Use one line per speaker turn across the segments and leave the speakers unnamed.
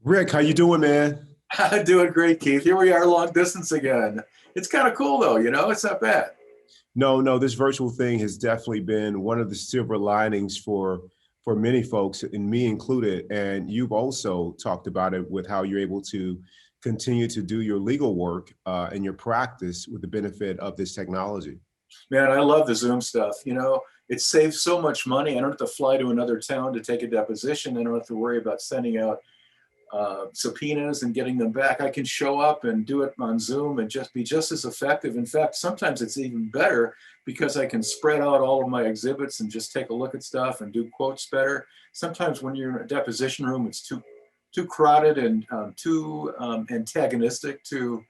Rick, how you doing, man?
Doing great, Keith. Here we are, long distance again. It's kind of cool, though. It's not bad.
No, this virtual thing has definitely been one of the silver linings for many folks, and me included. And you've also talked about it with how you're able to continue to do your legal work and your practice with the benefit of this technology.
Man, I love the Zoom stuff. It saves so much money. I don't have to fly to another town to take a deposition. I don't have to worry about sending out subpoenas and getting them back. I can show up and do it on Zoom and just be just as effective. In fact, sometimes it's even better because I can spread out all of my exhibits and just take a look at stuff and do quotes better. Sometimes when you're in a deposition room, it's too crowded and too antagonistic, too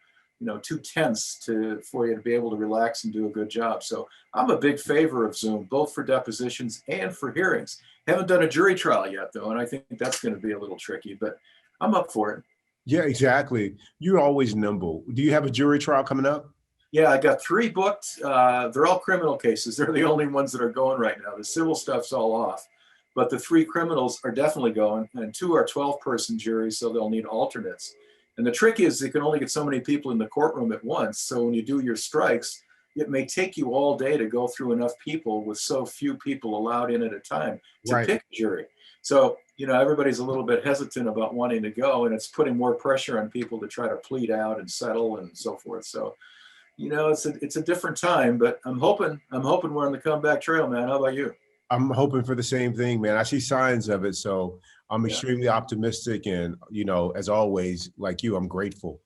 tense for you to be able to relax and do a good job. So I'm a big favor of Zoom, both for depositions and for hearings. Haven't done a jury trial yet, though, and I think that's going to be a little tricky, but I'm up for it.
Yeah, exactly. You're always nimble. Do you have a jury trial coming up?
Yeah, I got three booked. They're all criminal cases. They're the only ones that are going right now. The civil stuff's all off, but the three criminals are definitely going, and two are 12-person juries, so they'll need alternates. And the trick is you can only get so many people in the courtroom at once. So when you do your strikes, it may take you all day to go through enough people with so few people allowed in at a time to
Right.
pick a jury. So, everybody's a little bit hesitant about wanting to go, and it's putting more pressure on people to try to plead out and settle and so forth. So, it's a different time, but I'm hoping we're on the comeback trail, man. How about you?
I'm hoping for the same thing, man. I see signs of it, so I'm
Yeah.
extremely optimistic. And as always, like you, I'm grateful.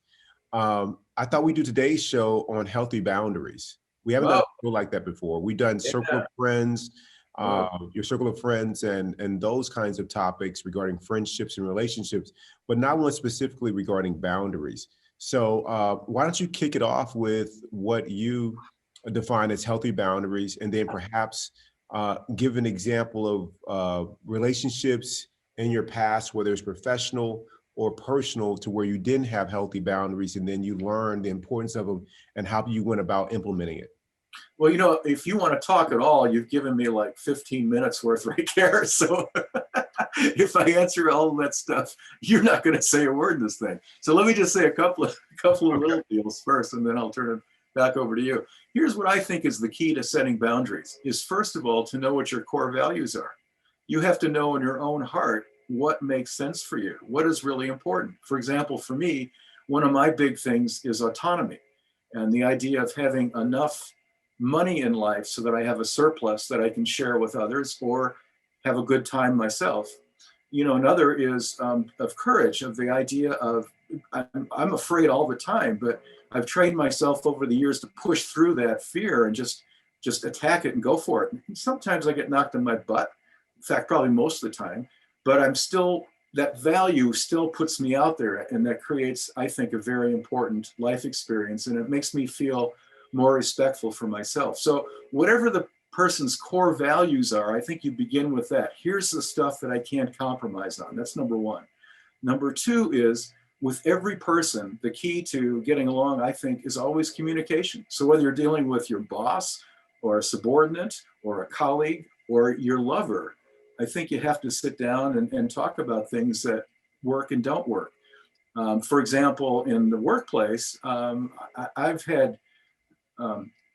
I thought we'd do today's show on healthy boundaries. We haven't done
Oh,
a show like that before. We've done circle
yeah.
of friends,
Oh,
your circle of friends, and those kinds of topics regarding friendships and relationships, but not one specifically regarding boundaries. So why don't you kick it off with what you define as healthy boundaries, and then perhaps give an example of relationships in your past, whether it's professional or personal, to where you didn't have healthy boundaries, and then you learned the importance of them and how you went about implementing it.
well, if you want to talk at all, you've given me like 15 minutes worth right there. So if I answer all of that stuff, you're not going to say a word in this thing. So let me just say a couple of
Okay.
little deals first, and then I'll turn it back over to you. Here's what I think is the key to setting boundaries: is first of all to know what your core values are. You have to know in your own heart what makes sense for you, what is really important. For example, for me, one of my big things is autonomy, and the idea of having enough money in life so that I have a surplus that I can share with others or have a good time myself. Another is of courage, of the idea of I'm afraid all the time, but I've trained myself over the years to push through that fear and just attack it and go for it. And sometimes I get knocked on my butt. In fact, probably most of the time, but I'm still, that value still puts me out there, and that creates, I think, a very important life experience, and it makes me feel more respectful for myself. So whatever the person's core values are, I think you begin with that. Here's the stuff that I can't compromise on. That's number one. Number two is, with every person, the key to getting along, I think, is always communication. So whether you're dealing with your boss or a subordinate or a colleague or your lover, I think you have to sit down and talk about things that work and don't work. For example, in the workplace, I've had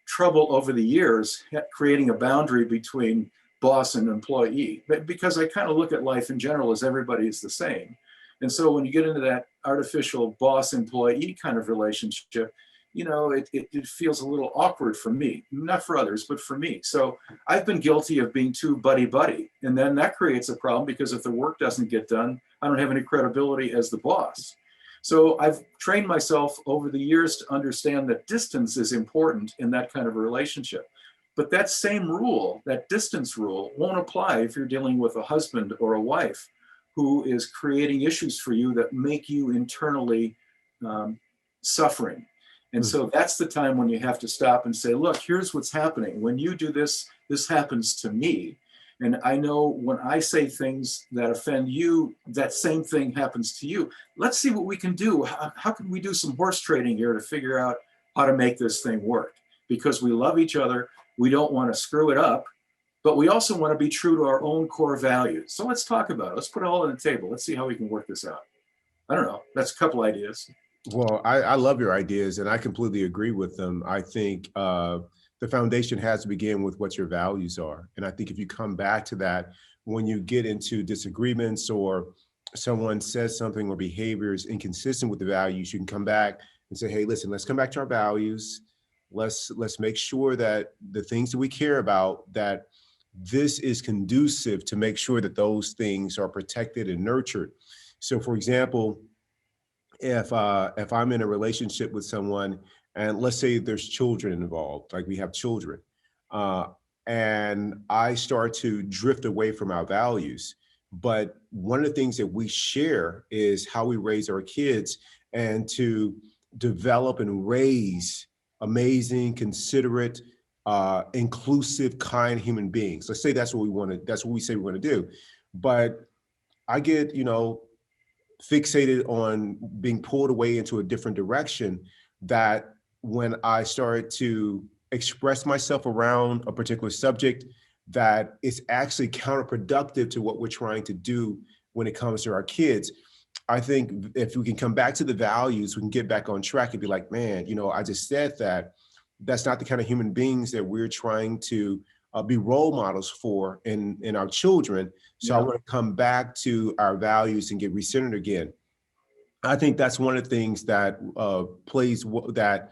trouble over the years creating a boundary between boss and employee, but because I kind of look at life in general as everybody is the same. And so when you get into that artificial boss employee kind of relationship, it feels a little awkward for me, not for others, but for me. So I've been guilty of being too buddy. And then that creates a problem because if the work doesn't get done, I don't have any credibility as the boss. So I've trained myself over the years to understand that distance is important in that kind of a relationship. But that same rule, that distance rule, won't apply if you're dealing with a husband or a wife who is creating issues for you that make you internally suffering. And
Mm.
so that's the time when you have to stop and say, look, here's what's happening. When you do this, this happens to me. And I know when I say things that offend you, that same thing happens to you. Let's see what we can do. How can we do some horse trading here to figure out how to make this thing work? Because we love each other. We don't want to screw it up, but we also want to be true to our own core values. So let's talk about it. Let's put it all on the table. Let's see how we can work this out. I don't know. That's a couple ideas.
Well, I love your ideas and I completely agree with them. I think the foundation has to begin with what your values are. And I think if you come back to that, when you get into disagreements or someone says something or behavior is inconsistent with the values, you can come back and say, hey, listen, let's come back to our values. Let's make sure that the things that we care about, that this is conducive to make sure that those things are protected and nurtured. So for example, if I'm in a relationship with someone and let's say there's children involved, like we have children, uh, and I start to drift away from our values. But one of the things that we share is how we raise our kids and to develop and raise amazing, considerate, inclusive, kind human beings. Let's say that's what we want to, that's what we say we want to do. But I get, fixated on being pulled away into a different direction, that when I started to express myself around a particular subject, that it's actually counterproductive to what we're trying to do when it comes to our kids. I think if we can come back to the values, we can get back on track and be like, man, I just said that. That's not the kind of human beings that we're trying to be role models for in our children. So I
Yeah.
want to come back to our values and get recentered again. I think that's one of the things that that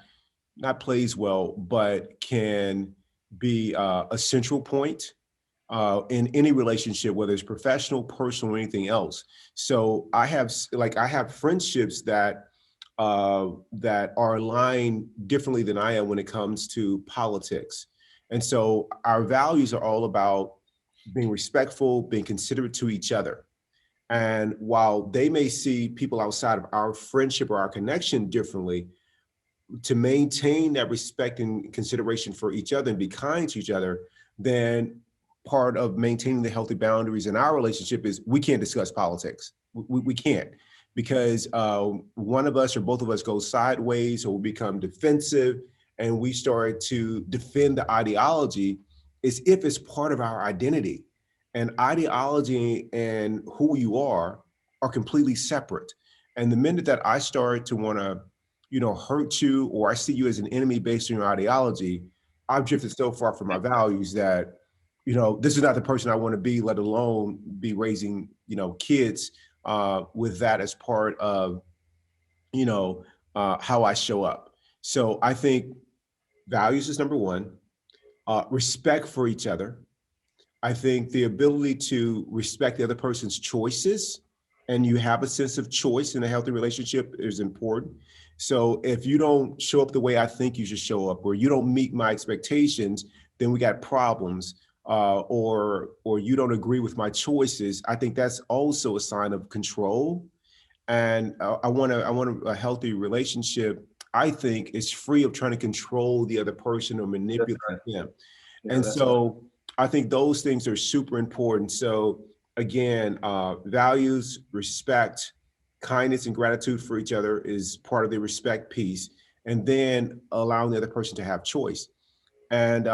not plays well, but can be a central point in any relationship, whether it's professional, personal, or anything else. So I have friendships that are aligned differently than I am when it comes to politics. And so our values are all about being respectful, being considerate to each other. And while they may see people outside of our friendship or our connection differently, to maintain that respect and consideration for each other and be kind to each other, then part of maintaining the healthy boundaries in our relationship is we can't discuss politics. We can't, because one of us or both of us go sideways or we become defensive and we start to defend the ideology as if it's part of our identity. And ideology and who you are completely separate. And the minute that I start to want to hurt you, or I see you as an enemy based on your ideology, I've drifted so far from my values that, this is not the person I want to be, let alone be raising, kids with that as part of, how I show up. So I think values is number one, respect for each other. I think the ability to respect the other person's choices and you have a sense of choice in a healthy relationship is important. So if you don't show up the way I think you should show up, or you don't meet my expectations, then we got problems. Or you don't agree with my choices. I think that's also a sign of control. And I want a healthy relationship. I think is free of trying to control the other person or
That's
manipulate
right.
them.
Yeah,
And
that's right.
so I think those things are super important. So again, values, respect, kindness, and gratitude for each other is part of the respect piece. And then allowing the other person to have choice. And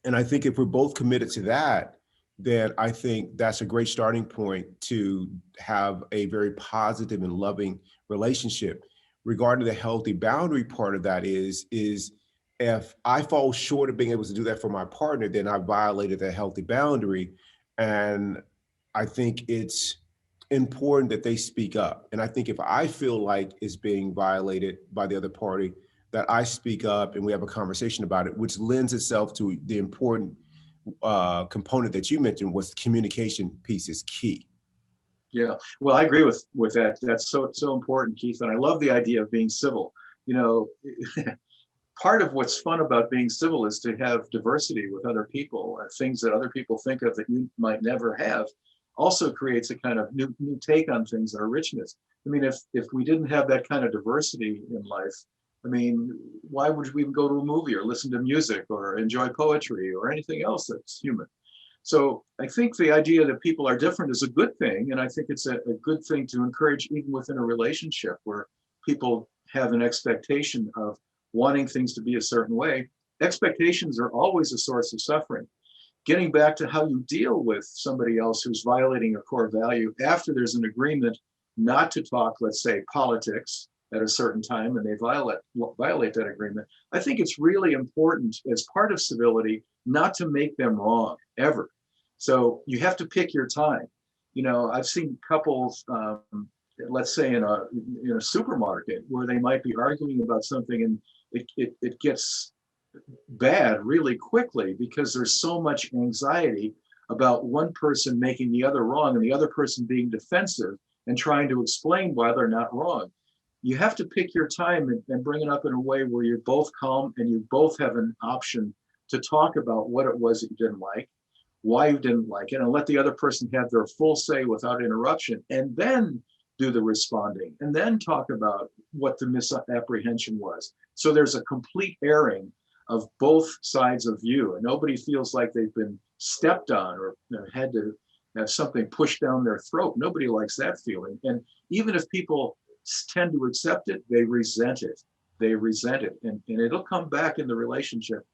and I think if we're both committed to that, then I think that's a great starting point to have a very positive and loving relationship. Regarding the healthy boundary part of that is if I fall short of being able to do that for my partner, then I violated that healthy boundary. And I think it's important that they speak up. And I think if I feel like it's being violated by the other party, that I speak up and we have a conversation about it, which lends itself to the important component that you mentioned was the communication piece is key.
Yeah. Well, I agree with that. That's so important, Keith. And I love the idea of being civil. You know, part of what's fun about being civil is to have diversity with other people, things that other people think of that you might never have. Also creates a kind of new take on things that are richness. I mean, if we didn't have that kind of diversity in life, I mean, why would we even go to a movie or listen to music or enjoy poetry or anything else that's human? So I think the idea that people are different is a good thing. And I think it's a good thing to encourage even within a relationship where people have an expectation of wanting things to be a certain way. Expectations are always a source of suffering. Getting back to how you deal with somebody else who's violating a core value after there's an agreement not to talk, let's say, politics at a certain time, and they violate that agreement, I think it's really important as part of civility not to make them wrong ever. So you have to pick your time. You know, I've seen couples, let's say in a supermarket, where they might be arguing about something, and it gets bad really quickly because there's so much anxiety about one person making the other wrong and the other person being defensive and trying to explain why they're not wrong. You have to pick your time and bring it up in a way where you're both calm and you both have an option to talk about what it was that you didn't like, why you didn't like it, and let the other person have their full say without interruption, and then do the responding, and then talk about what the misapprehension was. So there's a complete airing of both sides of view, and nobody feels like they've been stepped on or had to have something pushed down their throat. Nobody likes that feeling. And even if people tend to accept it, they resent it. They resent it, and it'll come back in the relationship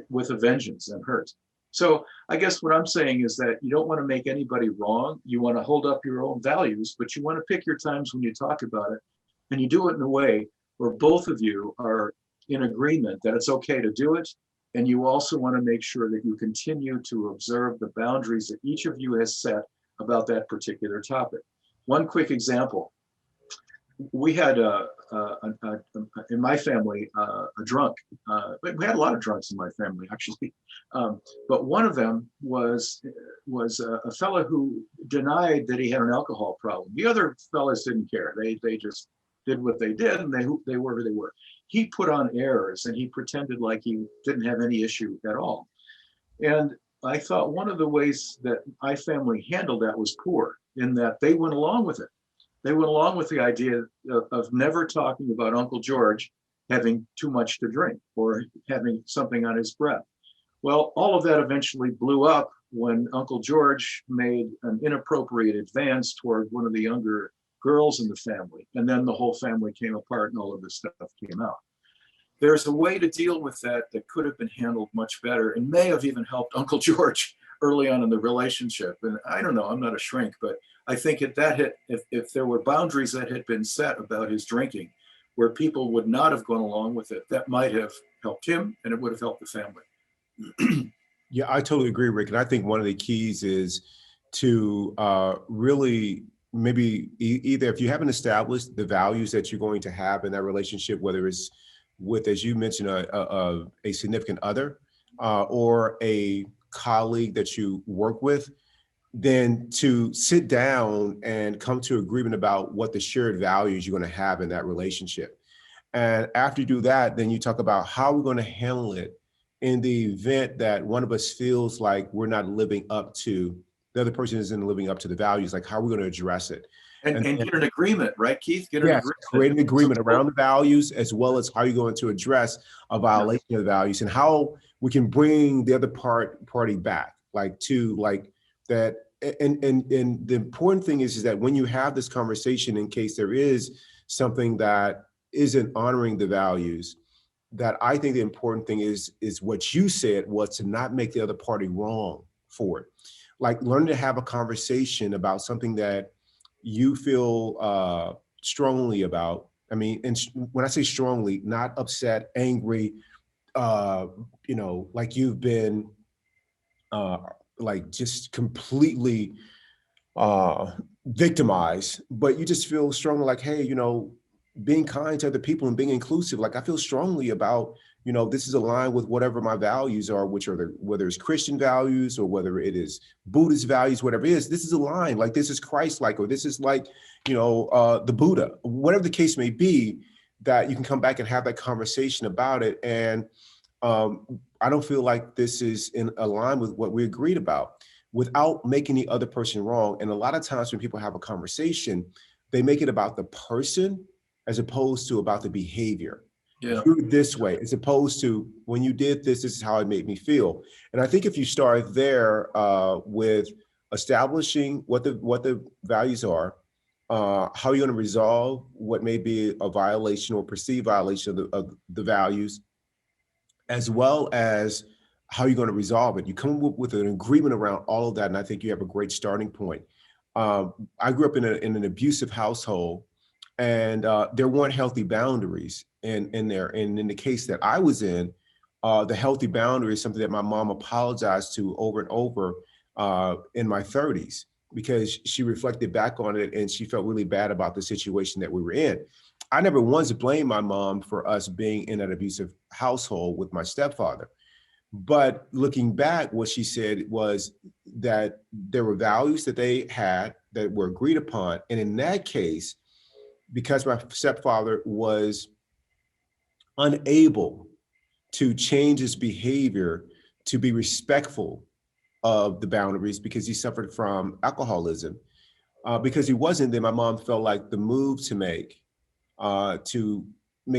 with a vengeance and hurt. So I guess what I'm saying is that you don't want to make anybody wrong. You want to hold up your own values, but you want to pick your times when you talk about it. And you do it in a way where both of you are in agreement that it's okay to do it. And you also want to make sure that you continue to observe the boundaries that each of you has set about that particular topic. One quick example. We had in my family a drunk. We had a lot of drunks in my family, actually. But one of them was a fellow who denied that he had an alcohol problem. The other fellas didn't care. They just did what they did, and they were who they were. He put on airs and he pretended like he didn't have any issue at all. And I thought one of the ways that my family handled that was poor, in that they went along with it. They went along with the idea of never talking about Uncle George having too much to drink or having something on his breath. Well, all of that eventually blew up when Uncle George made an inappropriate advance toward one of the younger girls in the family. And then the whole family came apart and all of this stuff came out. There's a way to deal with that that could have been handled much better and may have even helped Uncle George early on in the relationship. And I don't know, I'm not a shrink, but I think if there were boundaries that had been set about his drinking, where people would not have gone along with it, that might have helped him and it would have helped the family.
Yeah, I totally agree, Rick. And I think one of the keys is to really maybe either, if you haven't established the values that you're going to have in that relationship, whether it's with, as you mentioned, a significant other or a colleague that you work with, then to sit down and come to agreement about what the shared values you're going to have in that relationship. And after you do that, then you talk about how we're going to handle it in the event that one of us feels like we're not living up to, the other person isn't living up to the values, like how we're going to address it.
And get an agreement, right, Keith? Get an
Yes,
agreement.
create an agreement around the values, as well as how you're going to address a violation of the values and how we can bring the other party back, like to like that. And the important thing is that when you have this conversation, in case there is something that isn't honoring the values, that I think the important thing is what you said was to not make the other party wrong for it. Like learn to have a conversation about something that you feel strongly about. I mean, and when I say strongly, not upset, angry, like you've been like just completely victimized, but you just feel strongly like, hey, being kind to other people and being inclusive. Like I feel strongly about, this is aligned with whatever my values are, which are whether it's Christian values or whether it is Buddhist values, whatever it is, this is aligned. Like this is Christ-like, or this is like, the Buddha, whatever the case may be, that you can come back and have that conversation about it. And I don't feel like this is in line with what we agreed about, without making the other person wrong. And a lot of times when people have a conversation, they make it about the person as opposed to about the behavior.
Yeah.
You're this way, as opposed to when you did this, this is how it made me feel. And I think if you start there with establishing what the values are, how you're going to resolve what may be a violation or perceived violation of the values, as well as how you're going to resolve it. You come up with an agreement around all of that, and I think you have a great starting point. I grew up in an abusive household, and there weren't healthy boundaries in there. And in the case that I was in, the healthy boundary is something that my mom apologized to over and over in my 30s, because she reflected back on it and she felt really bad about the situation that we were in. I never once blamed my mom for us being in an abusive household with my stepfather. But looking back, what she said was that there were values that they had that were agreed upon. And in that case, because my stepfather was unable to change his behavior to be respectful of the boundaries, because he suffered from alcoholism, because he wasn't, then my mom felt like the move to make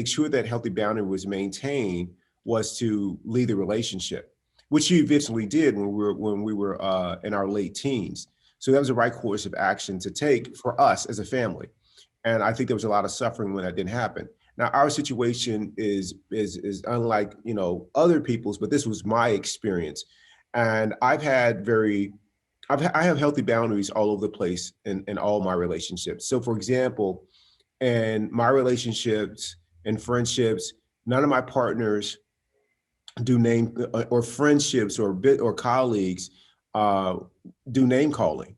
sure that healthy boundary was maintained was to leave the relationship, which she eventually did when we were in our late teens. So that was the right course of action to take for us as a family. And I think there was a lot of suffering when that didn't happen. Now our situation is unlike, you know, other people's, but this was my experience, and I have healthy boundaries all over the place in all my relationships. So, for example, in my relationships and friendships, none of my partners do name or friendships or colleagues uh, do name calling.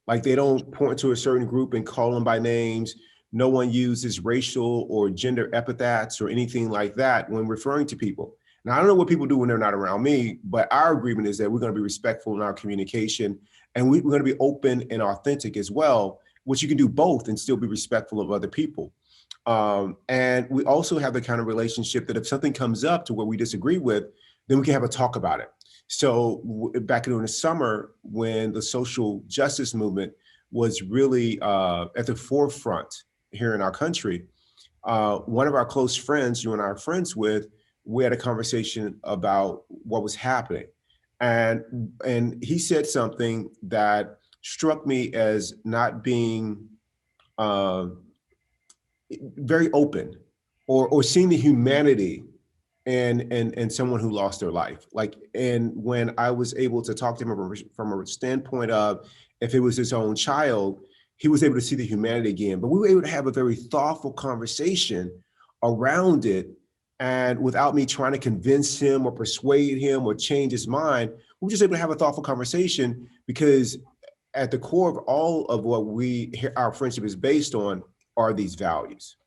Like they don't point to a certain group and call them by names. No one uses racial or gender epithets or anything like that when referring to people. Now, I don't know what people do when they're not around me, but our agreement is that we're going to be respectful in our communication, and we're going to be open and authentic as well, which you can do both and still be respectful of other people. And we also have the kind of relationship that if something comes up to where we disagree with, then we can have a talk about it. So back during the summer, when the social justice movement was really at the forefront here in our country, one of our close friends, you and I are friends with, we had a conversation about what was happening. And he said something that struck me as not being uh, very open, or seeing the humanity and someone who lost their life. Like, and when I was able to talk to him from a standpoint of, if it was his own child, he was able to see the humanity again. But we were able to have a very thoughtful conversation around it. And without me trying to convince him or persuade him or change his mind, we were just able to have a thoughtful conversation, because at the core of all of what our friendship is based on are these values.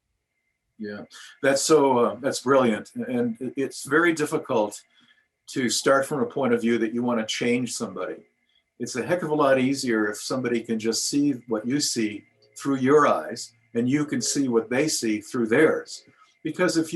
Yeah, that's brilliant, and it's very difficult to start from a point of view that you want to change somebody. It's a heck of a lot easier if somebody can just see what you see through your eyes, and you can see what they see through theirs. Because if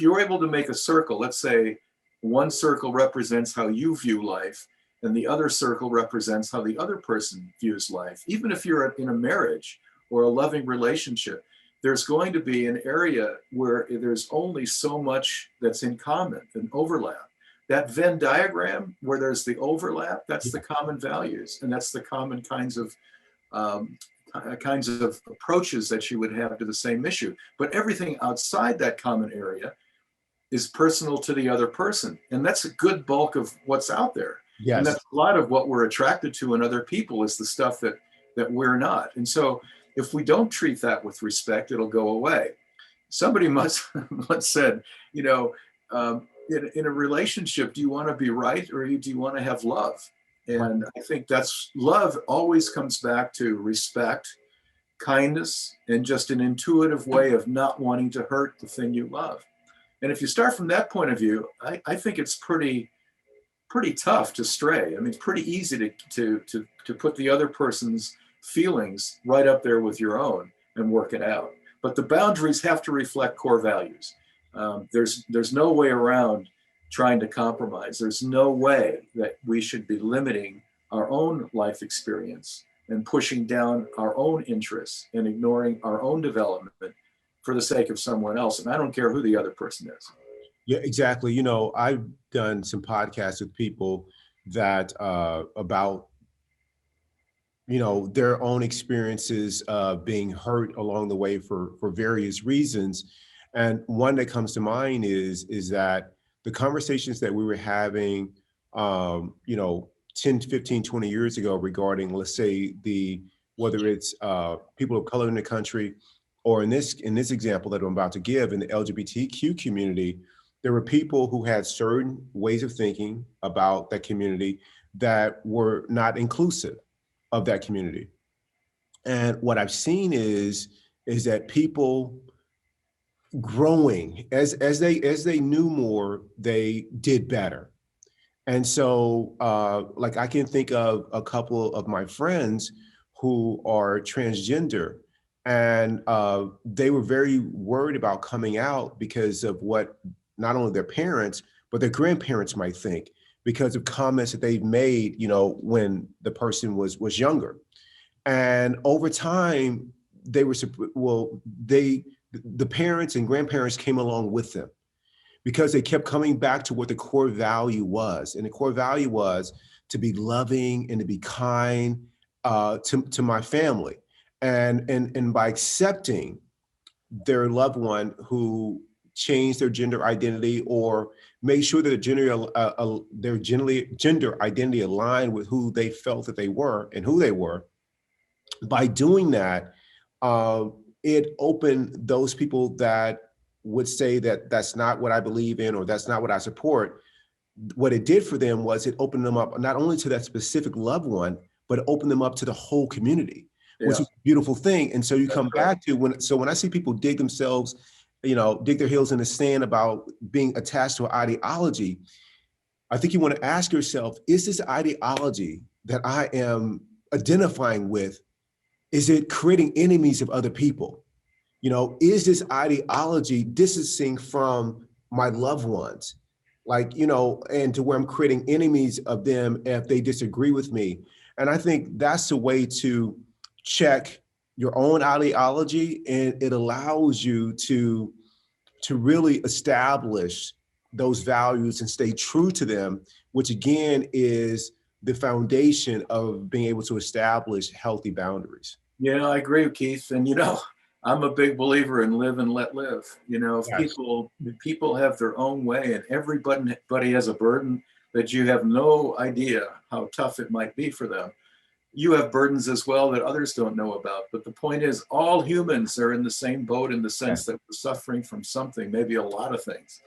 you're able to make a circle, let's say one circle represents how you view life, and the other circle represents how the other person views life. Even if you're in a marriage or a loving relationship, there's going to be an area where there's only so much that's in common, an overlap. That Venn diagram where there's the overlap, that's the common values, and that's the common um, kinds of approaches that you would have to the same issue. But everything outside that common area is personal to the other person, and that's a good bulk of what's out there. And
Yes.
that's a lot of what we're attracted to in other people, is the stuff that we're not. And so if we don't treat that with respect, it'll go away. Somebody must once said, you know, in a relationship, do you want to be right, or do you want to have love?
Right.
And I think that's love always comes back to respect, kindness, and just an intuitive way of not wanting to hurt the thing you love. And if you start from that point of view, I think it's pretty tough to stray. I mean, it's pretty easy to put the other person's feelings right up there with your own and work it out. But the boundaries have to reflect core values. There's no way around trying to compromise. There's no way that we should be limiting our own life experience and pushing down our own interests and ignoring our own development for the sake of someone else. And I don't care who the other person is.
Yeah, exactly. You know, I've done some podcasts with people that about, you know, their own experiences being hurt along the way for various reasons. And one that comes to mind is that the conversations that we were having, you know, 10, 15, 20 years ago regarding, let's say, whether it's people of color in the country, or in this example that I'm about to give, in the LGBTQ community, there were people who had certain ways of thinking about that community that were not inclusive of that community. And what I've seen is that people growing as they knew more, they did better. And so, like, I can think of a couple of my friends who are transgender, and they were very worried about coming out because of what not only their parents, but their grandparents might think, because of comments that they've made, when the person was younger. And over time, they were, well, the parents and grandparents came along with them, because they kept coming back to what the core value was. And the core value was to be loving and to be kind to my family. And by accepting their loved one who changed their gender identity, or made sure that their gender identity aligned with who they felt that they were and who they were, by doing that, uh, it opened those people that would say that that's not what I believe in, or that's not what I support. What it did for them was it opened them up not only to that specific loved one, but it opened them up to the whole community, which
Yeah,
is a beautiful thing. And so you
that's
come
right.
back to when I see people dig themselves, dig their heels in the sand about being attached to an ideology, I think you want to ask yourself, is this ideology that I am identifying with, is it creating enemies of other people? Is this ideology distancing from my loved ones? Like, and to where I'm creating enemies of them if they disagree with me. And I think that's a way to check your own ideology, and it allows you to really establish those values and stay true to them, which again is the foundation of being able to establish healthy boundaries.
Yeah, I agree, Keith. And I'm a big believer in live and let live. If
Yes.
people have their own way, and everybody has a burden that you have no idea how tough it might be for them. You have burdens as well that others don't know about. But the point is, all humans are in the same boat, in the sense that we're suffering from something, maybe a lot of things.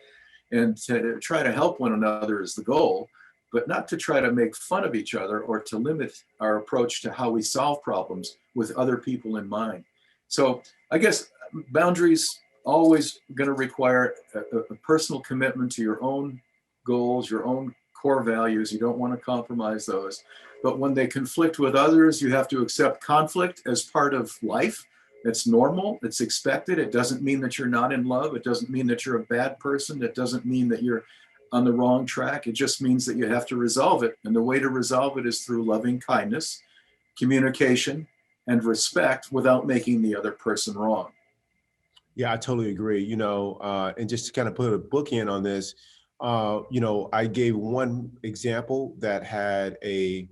And to try to help one another is the goal, but not to try to make fun of each other or to limit our approach to how we solve problems with other people in mind. So I guess boundaries always going to require a personal commitment to your own goals, your own core values. You don't want to compromise those. But when they conflict with others, you have to accept conflict as part of life. It's normal. It's expected. It doesn't mean that you're not in love. It doesn't mean that you're a bad person. It doesn't mean that you're on the wrong track. It just means that you have to resolve it. And the way to resolve it is through loving kindness, communication, and respect without making the other person wrong.
Yeah, I totally agree. And just to kind of put a bookend on this, I gave one example that had a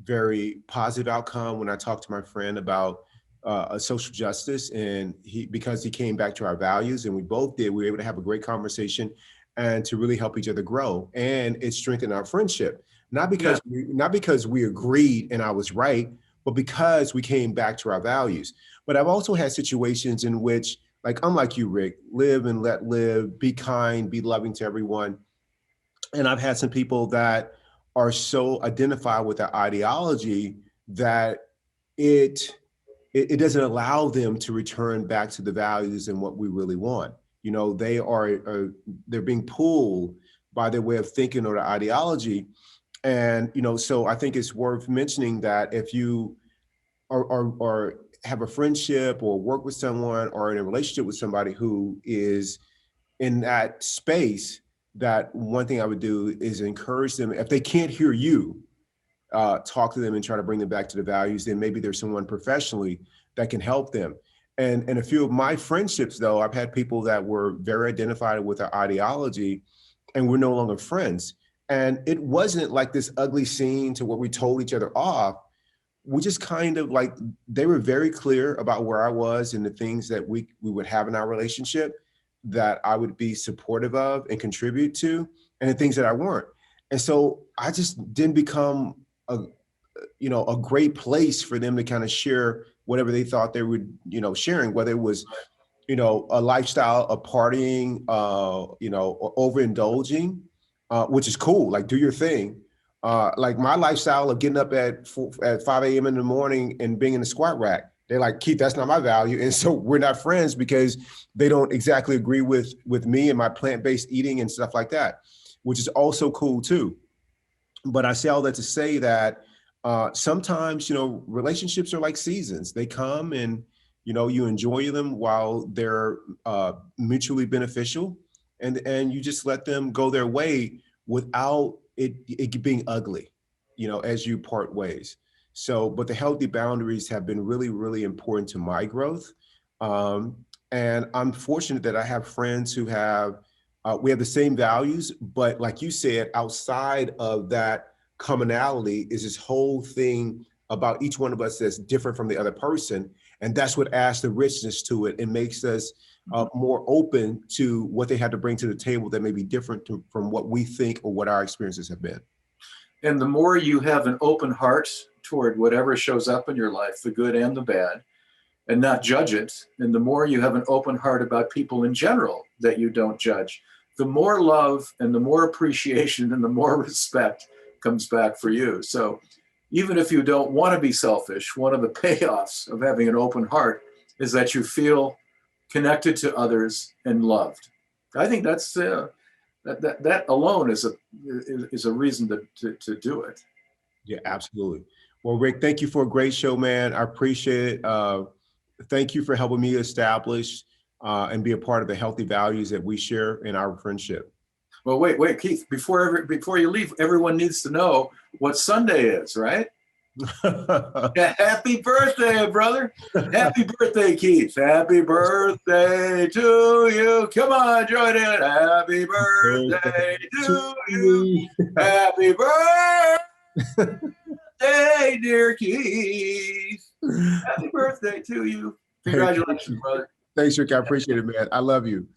very positive outcome when I talked to my friend about a social justice, and because he came back to our values, and we both did, we were able to have a great conversation and to really help each other grow, and it strengthened our friendship. Not
Yeah.
because we agreed and I was right, but because we came back to our values. But I've also had situations in which, like, unlike you, Rick, live and let live, be kind, be loving to everyone. And I've had some people that are so identified with their ideology that it it doesn't allow them to return back to the values and what we really want. They're being pulled by their way of thinking or their ideology. And so I think it's worth mentioning that if you or have a friendship or work with someone or in a relationship with somebody who is in that space, that one thing I would do is encourage them. If they can't hear you, talk to them and try to bring them back to the values, then maybe there's someone professionally that can help them. And a few of my friendships, though, I've had people that were very identified with our ideology, and we're no longer friends. And it wasn't like this ugly scene to where we told each other off. We just kind of, like, they were very clear about where I was and the things that we would have in our relationship that I would be supportive of and contribute to, and the things that I weren't. And so I just didn't become a a great place for them to kind of share whatever they thought they were, sharing, whether it was, a lifestyle of partying, or overindulging, which is cool. Like, do your thing. Like my lifestyle of getting up at 5 a.m. in the morning and being in the squat rack. They're like, Keith, that's not my value. And so we're not friends because they don't exactly agree with me and my plant-based eating and stuff like that, which is also cool too. But I say all that to say that sometimes, relationships are like seasons. They come and, you enjoy them while they're mutually beneficial, and you just let them go their way without it being ugly, as you part ways. So, but the healthy boundaries have been really, really important to my growth. Um, and I'm fortunate that I have friends who we have the same values, but like you said, outside of that commonality is this whole thing about each one of us that's different from the other person. And that's what adds the richness to it and makes us more open to what they had to bring to the table that may be different from what we think or what our experiences have been.
And the more you have an open heart toward whatever shows up in your life, the good and the bad, and not judge it, and the more you have an open heart about people in general that you don't judge, the more love and the more appreciation and the more respect comes back for you. So even if you don't want to be selfish, one of the payoffs of having an open heart is that you feel connected to others and loved. I think that's that alone is a reason to do it.
Yeah, absolutely. Well, Rick, thank you for a great show, man. I appreciate it. Thank you for helping me establish and be a part of the healthy values that we share in our friendship.
Well, wait, Keith, before you leave, everyone needs to know what Sunday is, right? Happy birthday, brother. Happy birthday, Keith. Happy birthday to you. Come on, join in. Happy birthday to you. Happy birthday, dear Keith. Happy birthday to you. Congratulations, brother.
Thanks, Rick. I appreciate it, man. I love you.